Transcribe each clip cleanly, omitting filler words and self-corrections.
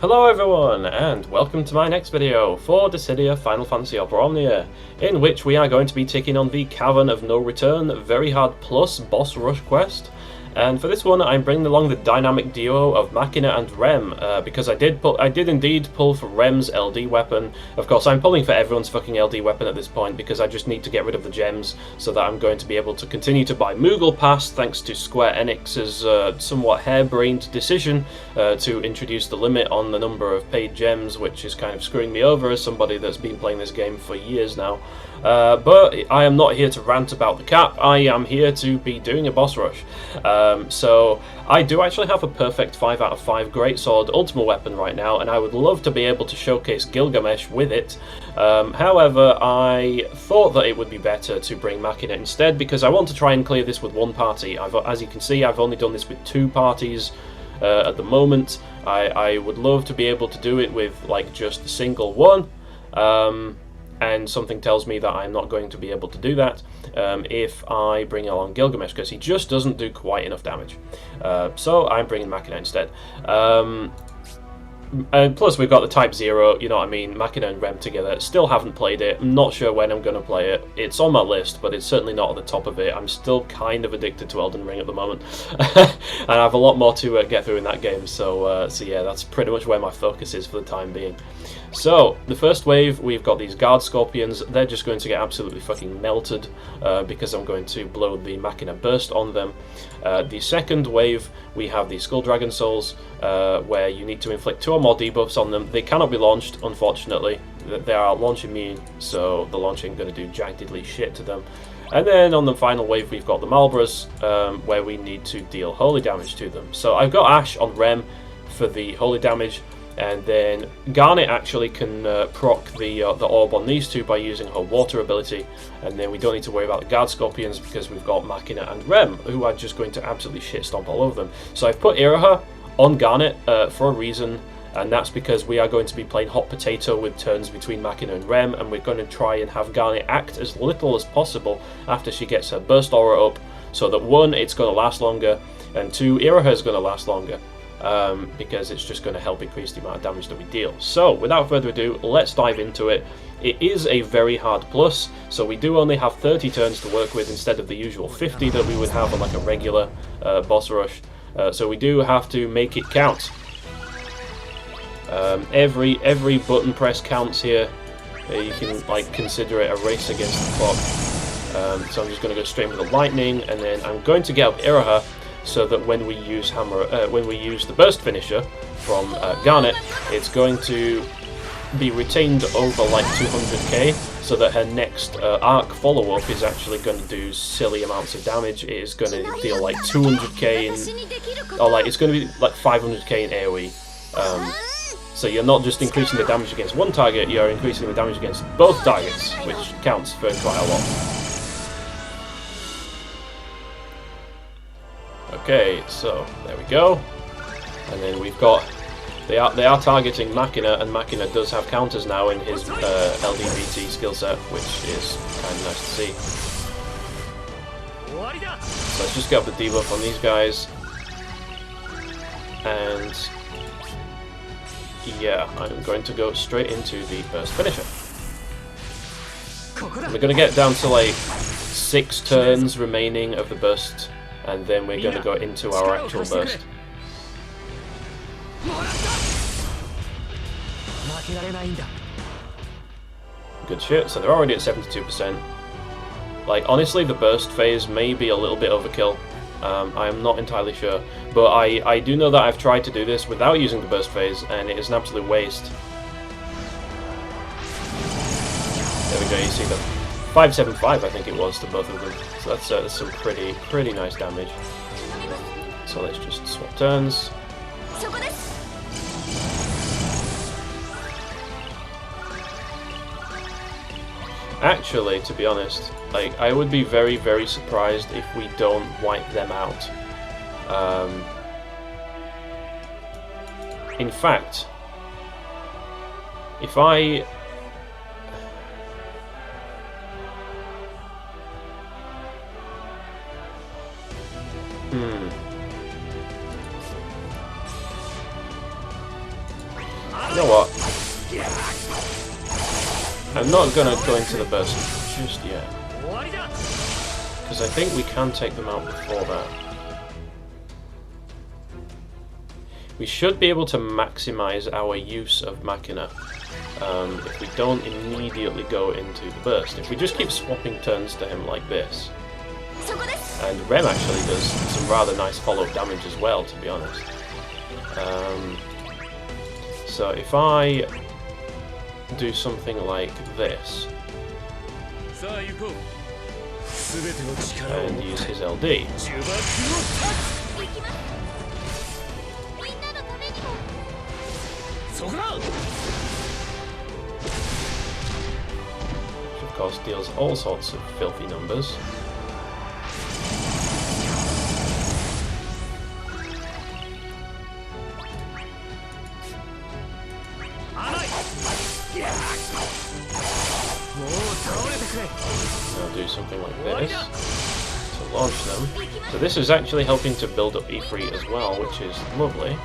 Hello everyone, and welcome to my next video for Dissidia Final Fantasy Opera Omnia, in which we are going to be taking on the Cavern of No Return Very Hard Plus Boss Rush quest. And for this one, I'm bringing along the dynamic duo of Machina and Rem, because I did indeed pull for Rem's LD weapon. Of course, I'm pulling for everyone's fucking LD weapon at this point, because I just need to get rid of the gems, so that I'm going to be able to continue to buy Moogle Pass, thanks to Square Enix's somewhat harebrained decision to introduce the limit on the number of paid gems, which is kind of screwing me over as somebody that's been playing this game for years now. But I am not here to rant about the cap, I am here to be doing a boss rush. So I do actually have a perfect 5 out of 5 Greatsword Ultimate weapon right now, and I would love to be able to showcase Gilgamesh with it. However, I thought that it would be better to bring Machina instead, because I want to try and clear this with one party. As you can see, I've only done this with 2 parties at the moment. I would love to be able to do it with like just a single one. And something tells me that I'm not going to be able to do that if I bring along Gilgamesh, because he just doesn't do quite enough damage. So I'm bringing Machina instead. And plus we've got the Type 0, you know what I mean, Machina and Rem together. Still haven't played it, I'm not sure when I'm going to play it. It's on my list, but it's certainly not at the top of it. I'm still kind of addicted to Elden Ring at the moment. And I have a lot more to get through in that game, so yeah, that's pretty much where my focus is for the time being. So, the first wave, we've got these Guard Scorpions. They're just going to get absolutely fucking melted because I'm going to blow the Machina Burst on them. The second wave, we have the Skull Dragon Souls, where you need to inflict 2 or more debuffs on them. They cannot be launched, unfortunately. They are launch immune, so the launch ain't going to do jack diddly shit to them. And then on the final wave, we've got the Malbras, where we need to deal holy damage to them. So I've got Ash on Rem for the holy damage, and then Garnet actually can proc the orb on these two by using her water ability, and then we don't need to worry about the Guard Scorpions because we've got Machina and Rem, who are just going to absolutely shit stomp all over them. So I've put Iraha on Garnet for a reason, and that's because we are going to be playing hot potato with turns between Machina and Rem, and we're going to try and have Garnet act as little as possible after she gets her burst aura up, so that 1, it's going to last longer, and 2, Iraha is going to last longer. Because it's just going to help increase the amount of damage that we deal. So, without further ado, let's dive into it. It is a very hard plus, so we do only have 30 turns to work with instead of the usual 50 that we would have on like a regular boss rush. So we do have to make it count. Every button press counts here. You can like consider it a race against the clock. So I'm just going to go straight with the lightning, and then I'm going to get up Iraha, so that when we use the burst finisher from Garnet, it's going to be retained over like 200k, so that her next arc follow-up is actually going to do silly amounts of damage. It is going to deal like 200k in, or like it's going to be like 500k in AoE. So you're not just increasing the damage against one target, you're increasing the damage against both targets, which counts for quite a lot. Okay, so there we go, and then we've got they are targeting Machina, and Machina does have counters now in his LDVT skill set, which is kind of nice to see. So let's just get up the debuff on these guys, and yeah, I'm going to go straight into the burst finisher. We're going to get down to like 6 turns remaining of the burst, and then we're going to go into our actual burst. Good shit, so they're already at 72%. Like, honestly, the burst phase may be a little bit overkill. I am not entirely sure. But I do know that I've tried to do this without using the burst phase, and it is an absolute waste. There we go, you see the 575, I think it was, to both of them. So that's some pretty nice damage. So let's just swap turns. Actually, to be honest, like, I would be very, very surprised if we don't wipe them out. In fact, if I... You know what? I'm not gonna go into the burst just yet, because I think we can take them out before that. We should be able to maximize our use of Machina if we don't immediately go into the burst. If we just keep swapping turns to him like this. And Rem actually does some rather nice follow-up damage as well, to be honest. So if I do something like this and use his LD, which of course deals all sorts of filthy numbers. Now do something like this to launch them. So this is actually helping to build up E3 as well, which is lovely.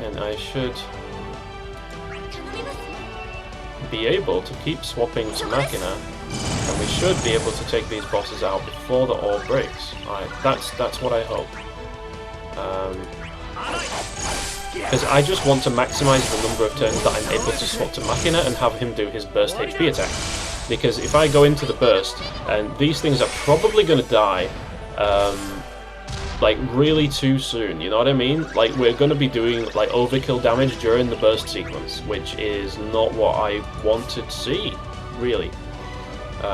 And I should be able to keep swapping to Machina, and we should be able to take these bosses out before the orb breaks. That's what I hope. Because I just want to maximize the number of turns that I'm able to swap to Machina and have him do his burst HP attack. Because if I go into the burst, and these things are probably going to die, like really too soon, you know what I mean? Like we're going to be doing like overkill damage during the burst sequence, which is not what I want to see, really. So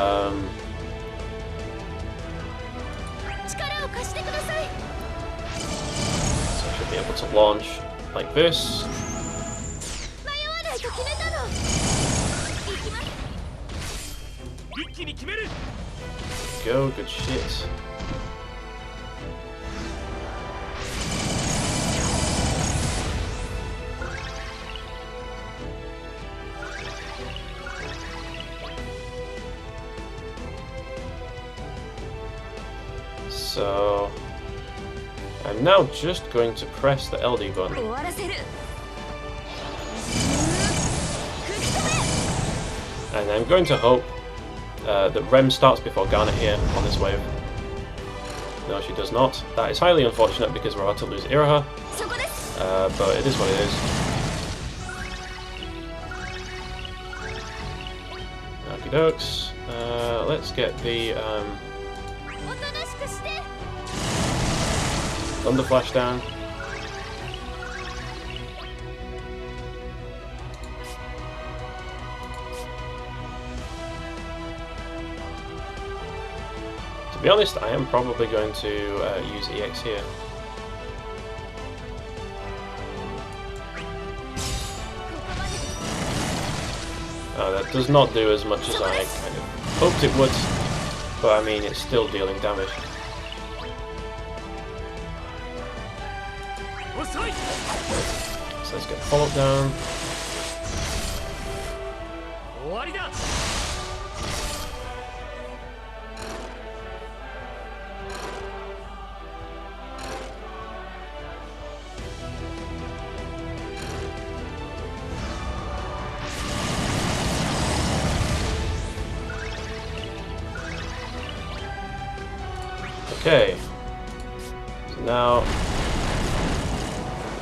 I should be able to launch like this. Go, good shit. So I'm now just going to press the LD button. And I'm going to hope that Rem starts before Garnet here on this wave. No, she does not. That is highly unfortunate because we're about to lose Iraha. But it is what it is. Okie dokes. Let's get the Thunder Flash down. To be honest, I am probably going to use EX here. That does not do as much as I kind of hoped it would, but I mean, it's still dealing damage. So let's get follow-up down. Okay, so now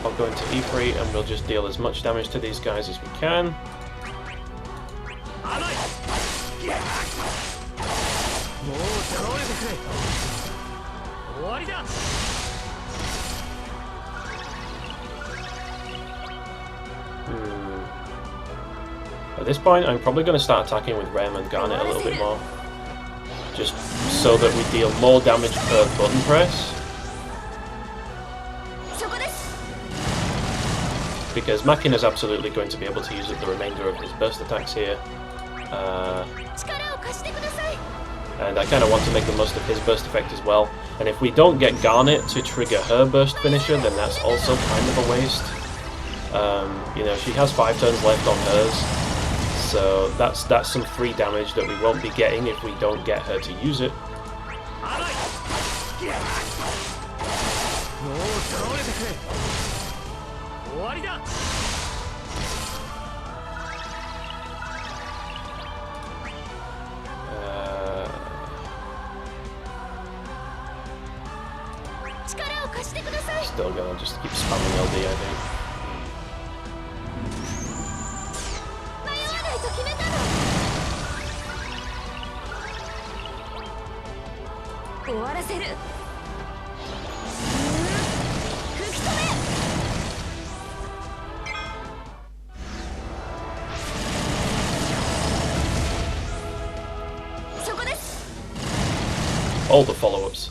I'll go into E3 and we'll just deal as much damage to these guys as we can. At this point, I'm probably going to start attacking with Rem and Garnet a little bit more. Just so that we deal more damage per button press. Because Machina is absolutely going to be able to use up the remainder of his burst attacks here. And I kind of want to make the most of his burst effect as well. And if we don't get Garnet to trigger her burst finisher, then that's also kind of a waste. You know, she has 5 turns left on hers. So that's some free damage that we won't be getting if we don't get her to use it. Still gonna just keep spamming LD, I think. All the follow-ups.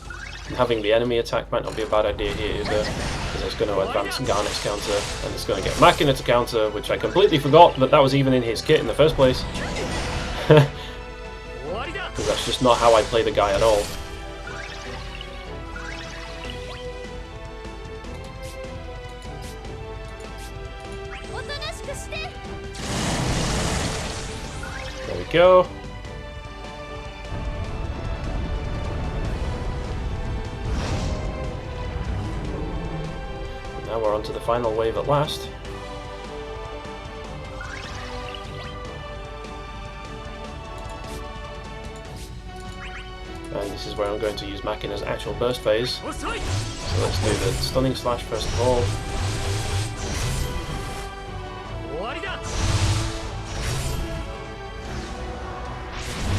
And having the enemy attack might not be a bad idea here either, because it's going to advance Garnet's counter, and it's going to get Machina to counter, which I completely forgot that was even in his kit in the first place. Because that's just not how I play the guy at all. There we go. Now we're on to the final wave at last. And this is where I'm going to use Machina's actual burst phase. So let's do the stunning slash first of all.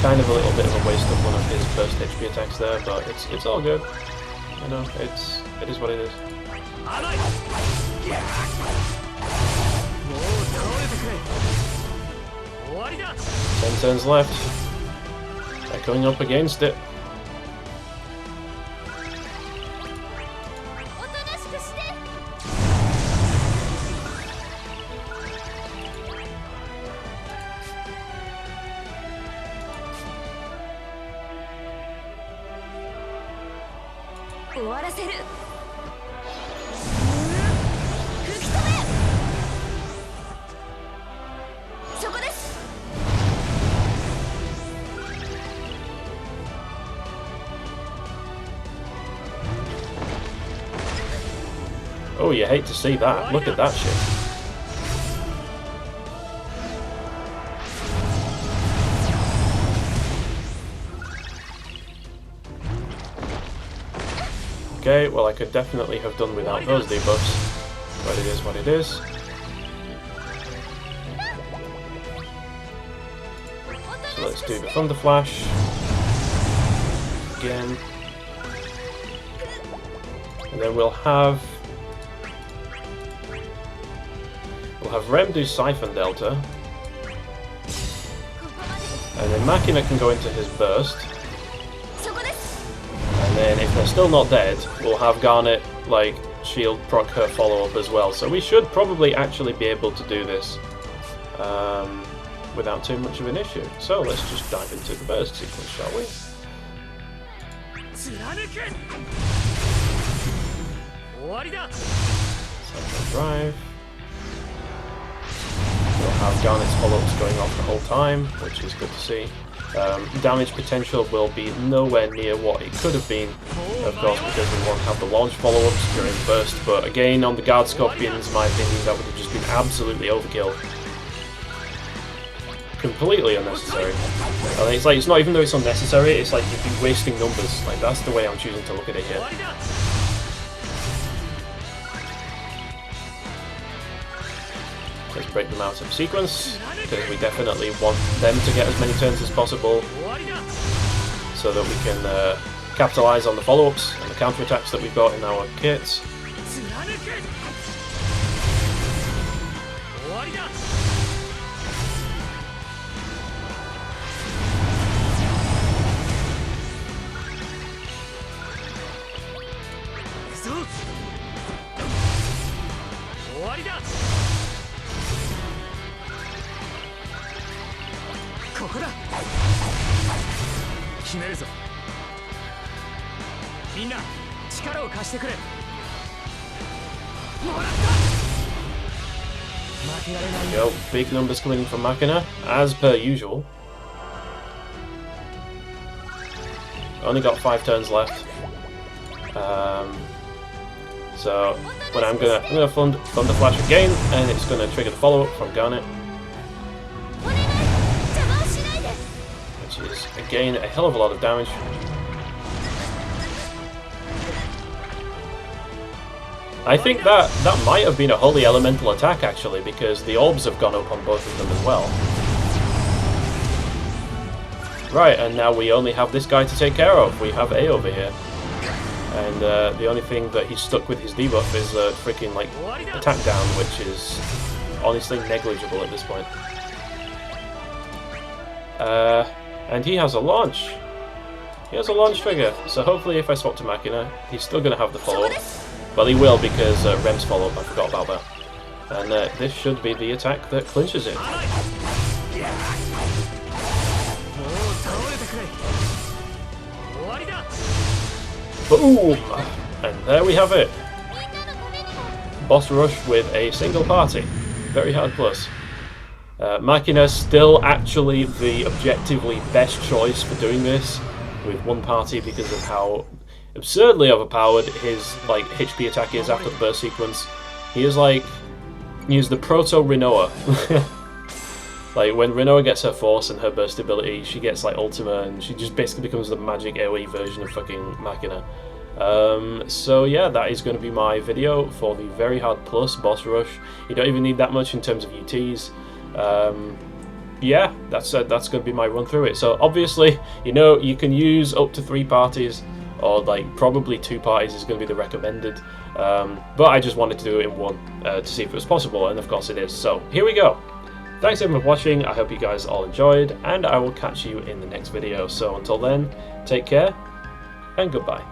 Kind of a little bit of a waste of one of his burst HP attacks there, but it's all good. You know, it is what it is. 10 turns left. Echoing up against it. Oh, you hate to see that. Look at that shit. Okay, well I could definitely have done without those debuffs, but it is what it is. So let's do the Thunder Flash again, and then we'll have Rem do Siphon Delta, and then Machina can go into his burst, and then if they're still not dead, we'll have Garnet like shield proc her follow-up as well. So we should probably actually be able to do this without too much of an issue. So let's just dive into the burst sequence, shall we? Central drive. We'll have Garnet's follow-ups going off the whole time, which is good to see. Damage potential will be nowhere near what it could have been, of course, because we won't have the launch follow-ups during the burst, but again, on the Guard Scorpions, in my opinion, that would have just been absolutely overkill. Completely unnecessary. And it's like, it's not even though it's unnecessary, it's like you'd be wasting numbers. Like, that's the way I'm choosing to look at it here. Let's break them out of sequence, because we definitely want them to get as many turns as possible, so that we can capitalise on the follow-ups and the counter-attacks that we've got in our kits. There we go, big numbers coming in from Machina, as per usual. Only got 5 turns left. So when I'm gonna Thunder Flash again, and it's gonna trigger the follow-up from Garnet, which is again a hell of a lot of damage. I think that might have been a Holy Elemental attack actually, because the orbs have gone up on both of them as well. Right, and now we only have this guy to take care of. We have A over here. And the only thing that he's stuck with his debuff is freaking like attack down, which is honestly negligible at this point. And he has a launch. He has a launch trigger, so hopefully if I swap to Machina, he's still going to have the follow-up. Well, he will, because Rem's follow-up, I forgot about that. And this should be the attack that clinches it. Boom! And there we have it. Boss rush with a single party. Very hard plus. Machina still actually the objectively best choice for doing this with one party because of how absurdly overpowered his like HP attack is after the burst sequence. He is like, he's the proto Rinoa. Like when Rinoa gets her force and her burst ability, she gets like Ultima and she just basically becomes the magic AoE version of fucking Machina. So yeah, that is going to be my video for the very hard plus boss rush. You don't even need that much in terms of UTs. Yeah, that's going to be my run through it. So obviously, you know, you can use up to 3 parties, or like probably 2 parties is going to be the recommended. But I just wanted to do it in one to see if it was possible, and of course it is. So here we go. Thanks everyone for watching. I hope you guys all enjoyed, and I will catch you in the next video. So until then, take care and goodbye.